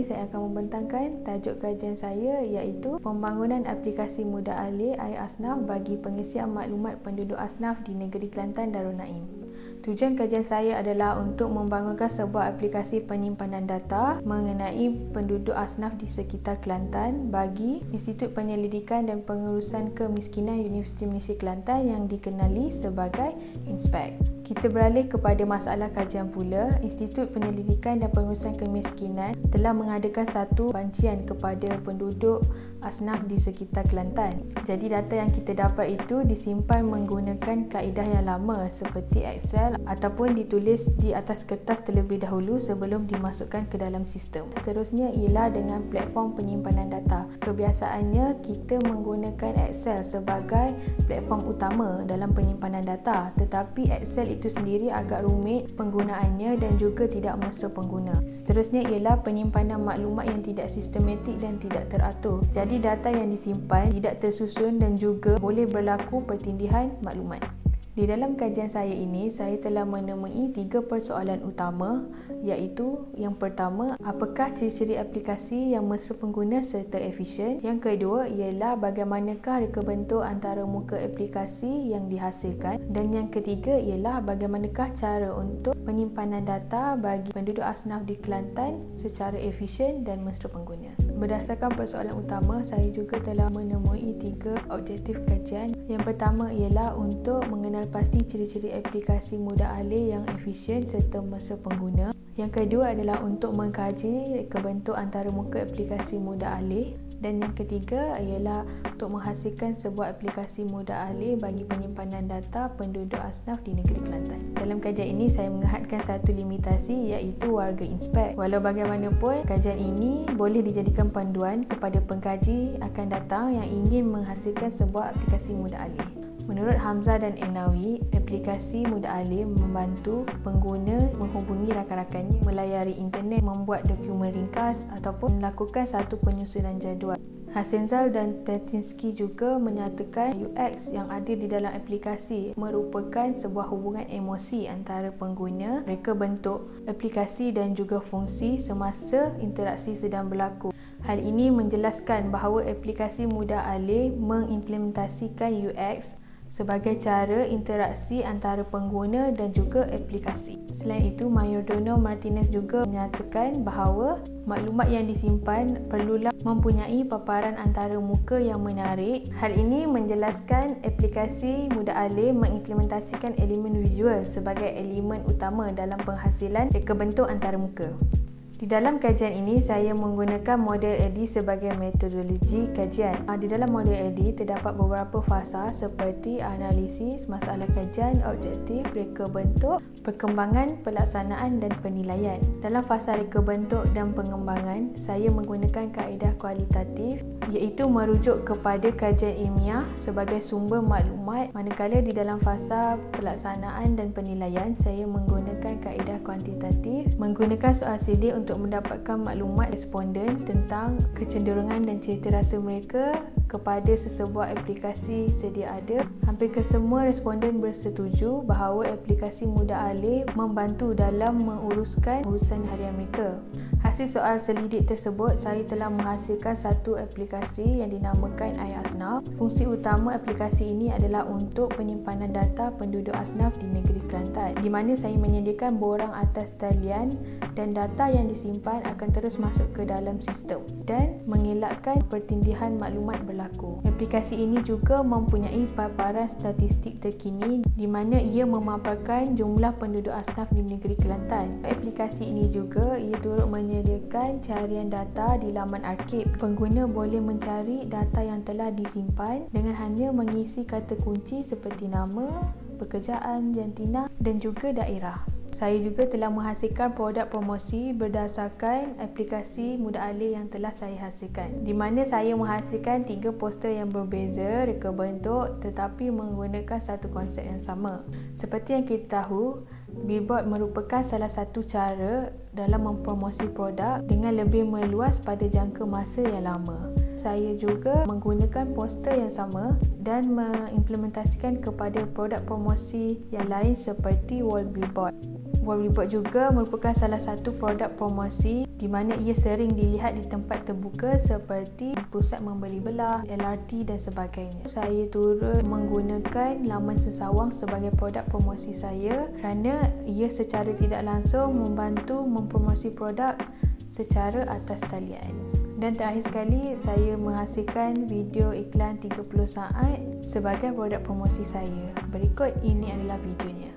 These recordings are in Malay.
ini saya akan membentangkan tajuk kajian saya iaitu pembangunan aplikasi mudah alih iAsnaf bagi pengisian maklumat penduduk asnaf di negeri Kelantan Darul Naim. Tujuan kajian saya adalah untuk membangunkan sebuah aplikasi penyimpanan data mengenai penduduk asnaf di sekitar Kelantan bagi Institut Penyelidikan dan Pengurusan Kemiskinan Universiti Malaysia Kelantan yang dikenali sebagai INSPEC. Kita beralih kepada masalah kajian pula. Institut Penyelidikan dan Pengurusan Kemiskinan telah mengadakan satu bancian kepada penduduk asnaf di sekitar Kelantan. Jadi data yang kita dapat itu disimpan menggunakan kaedah yang lama seperti Excel ataupun ditulis di atas kertas terlebih dahulu sebelum dimasukkan ke dalam sistem. Seterusnya ialah dengan platform penyimpanan data. Kebiasaannya kita menggunakan Excel sebagai platform utama dalam penyimpanan data, tetapi Excel itu sendiri agak rumit penggunaannya dan juga tidak mesra pengguna. Seterusnya ialah penyimpanan maklumat yang tidak sistematik dan tidak teratur. Jadi data yang disimpan tidak tersusun dan juga boleh berlaku pertindihan maklumat. Di dalam kajian saya ini, saya telah menemui 3 persoalan utama, iaitu yang pertama, apakah ciri-ciri aplikasi yang mesra pengguna serta efisien? Yang kedua ialah bagaimanakah reka bentuk antara muka aplikasi yang dihasilkan? Dan yang ketiga ialah bagaimanakah cara untuk penyimpanan data bagi penduduk asnaf di Kelantan secara efisien dan mesra pengguna. Berdasarkan persoalan utama, saya juga telah menemui 3 objektif kajian. Yang pertama ialah untuk mengenal pasti ciri-ciri aplikasi mudah alih yang efisien serta mesra pengguna. Yang kedua adalah untuk mengkaji reka bentuk antara muka aplikasi mudah alih. Dan yang ketiga ialah untuk menghasilkan sebuah aplikasi mudah alih bagi penyimpanan data penduduk asnaf di negeri Kelantan. Dalam kajian ini saya menghadkan satu limitasi iaitu warga INSPEC. Walau bagaimanapun, kajian ini boleh dijadikan panduan kepada pengkaji akan datang yang ingin menghasilkan sebuah aplikasi mudah alih. Menurut Hamzah dan Enawi, aplikasi mudah alih membantu pengguna menghubungi rakan-rakannya, melayari internet, membuat dokumen ringkas ataupun melakukan satu penyusunan jadual. Hasenzal dan Tatinsky juga menyatakan UX yang ada di dalam aplikasi merupakan sebuah hubungan emosi antara pengguna, reka bentuk aplikasi dan juga fungsi semasa interaksi sedang berlaku. Hal ini menjelaskan bahawa aplikasi mudah alih mengimplementasikan UX sebagai cara interaksi antara pengguna dan juga aplikasi. Selain itu, Mayordono Martinez juga menyatakan bahawa maklumat yang disimpan perlulah mempunyai paparan antara muka yang menarik. Hal ini menjelaskan aplikasi mudah alih mengimplementasikan elemen visual sebagai elemen utama dalam penghasilan reka bentuk antara muka. Di dalam kajian ini, saya menggunakan model AD sebagai metodologi kajian. Di dalam model AD, terdapat beberapa fasa seperti analisis, masalah kajian, objektif, reka bentuk, perkembangan, pelaksanaan dan penilaian. Dalam fasa reka bentuk dan pengembangan, saya menggunakan kaedah kualitatif iaitu merujuk kepada kajian ilmiah sebagai sumber maklumat, manakala di dalam fasa pelaksanaan dan penilaian, saya menggunakan kaedah kuantitatif, menggunakan soal sidik untuk mendapatkan maklumat responden tentang kecenderungan dan cerita rasa mereka kepada sesebuah aplikasi sedia ada. Hampir kesemua responden bersetuju bahawa aplikasi mudah alih membantu dalam menguruskan urusan harian mereka. Hasil soal selidik tersebut, saya telah menghasilkan satu aplikasi yang dinamakan iAsnaf. Fungsi utama aplikasi ini adalah untuk penyimpanan data penduduk asnaf di negeri Kelantan, di mana saya menyediakan borang atas talian dan data yang disimpan akan terus masuk ke dalam sistem dan mengelakkan pertindihan maklumat berlaku. Aplikasi ini juga mempunyai paparan statistik terkini di mana ia memaparkan jumlah penduduk asnaf di negeri Kelantan. Aplikasi ini juga ia turut menyediakan carian data di laman arkib. Pengguna boleh mencari data yang telah disimpan dengan hanya mengisi kata kunci seperti nama, pekerjaan, jantina dan juga daerah. Saya juga telah menghasilkan produk promosi berdasarkan aplikasi mudah alih yang telah saya hasilkan, di mana saya menghasilkan 3 poster yang berbeza reka bentuk tetapi menggunakan satu konsep yang sama. Seperti yang kita tahu, billboard merupakan salah satu cara dalam mempromosi produk dengan lebih meluas pada jangka masa yang lama. saya juga menggunakan poster yang sama dan mengimplementasikan kepada produk promosi yang lain seperti wall billboard. Wall billboard juga merupakan salah satu produk promosi di mana ia sering dilihat di tempat terbuka seperti pusat membeli belah, LRT dan sebagainya. Saya turut menggunakan laman sesawang sebagai produk promosi saya kerana ia secara tidak langsung membantu mempromosi produk secara atas talian. Dan terakhir sekali, saya menghasilkan video iklan 30 saat sebagai produk promosi saya. Berikut ini adalah videonya.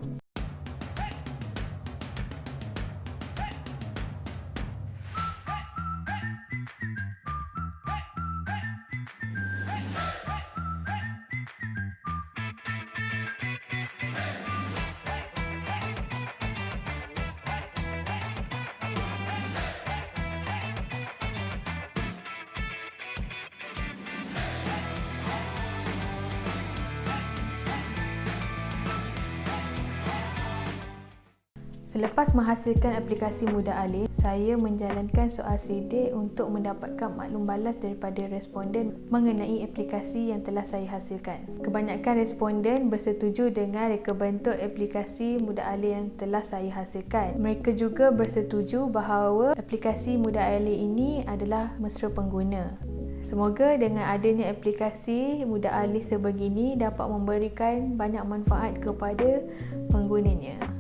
Selepas menghasilkan aplikasi Mudah Alih, saya menjalankan soal sidik untuk mendapatkan maklum balas daripada responden mengenai aplikasi yang telah saya hasilkan. Kebanyakan responden bersetuju dengan reka bentuk aplikasi Mudah Alih yang telah saya hasilkan. Mereka juga bersetuju bahawa aplikasi Mudah Alih ini adalah mesra pengguna. Semoga dengan adanya aplikasi Mudah Alih sebegini dapat memberikan banyak manfaat kepada penggunanya.